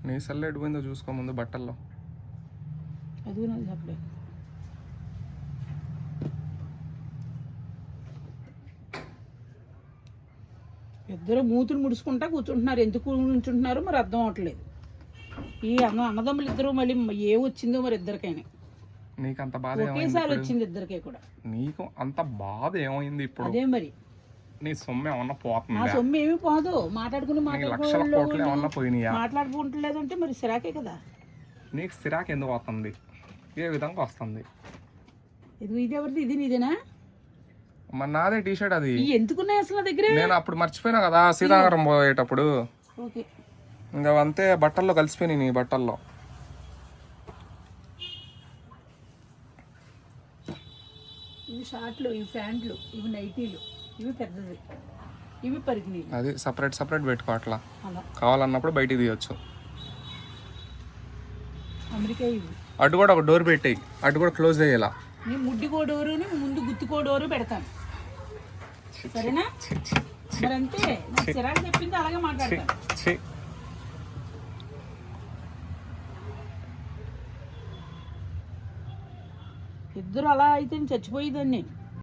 నీ సెల్ ఎడిపోయిందో చూసుకో ముందు బట్టల్లో. అది నాకు చెప్పలేదు. ఇద్దరు మూతులు ముడుచుకుంటా కూర్చుంటున్నారు. ఎందుకు కూర్చుంటున్నారో మరి అర్థం అవట్లేదు. ఈ అన్నదమ్ములు ఇద్దరు మళ్ళీ ఏ వచ్చిందో మరి ఇద్దరికైనా. నీకు అంత బాధ ఒకేసారి వచ్చింది ఇద్దరికే కూడా. నీకు అంత బాధ ఏమైంది ఇప్పుడు? అదే మరి నీ సొమ్ము ఏమన్నా పోతుంది? నా సొమ్ము ఏమి పోదు. మాట్లాడుకుంటలేదు అంటే మరి సిరాకే కదా. నీకు సిరాకు ఎందుకు వస్తుంది? ఏ విధంగా వస్తుంది? ఇది ఎవరిది? ఇది నీదేనా? మరి నాదే టీ షర్ట్ అది. ఎందుకున్నాయి అసలు దగ్గర? నేను అప్పుడు మర్చిపోయినా కదా సీతానగరం పోయేటప్పుడు. ఓకే, ఇంకా అంతే బట్టల్లో కలిసిపోయినాయి. నీ బట్టల్లో ఇవి షార్ట్లు, ఇవి ప్యాంట్లు, ఇవి నైటీలు, ఇవి పెద్దది, ఇవి పరిగిణీలు. అది సపరేట్ పెట్టుకో. అట్లా అలా కావాలన్నప్పుడు బయటికి తీయచ్చు. అమెరికా ఇవి. అటు కూడా ఒక డోర్ పెట్టేయి. అటు కూడా క్లోజ్ అయ్యేలా. నేను ముడ్డికోడోరుని ముందు గుత్తుకోడోరు పెడతాను, సరేనా? మరి అంతే. నాకు చిరాకు చెప్పింది అలాగే మాట్లాడతాను. ఇద్దరు అలా అయితే చచ్చిపోయేదాన్ని నేను.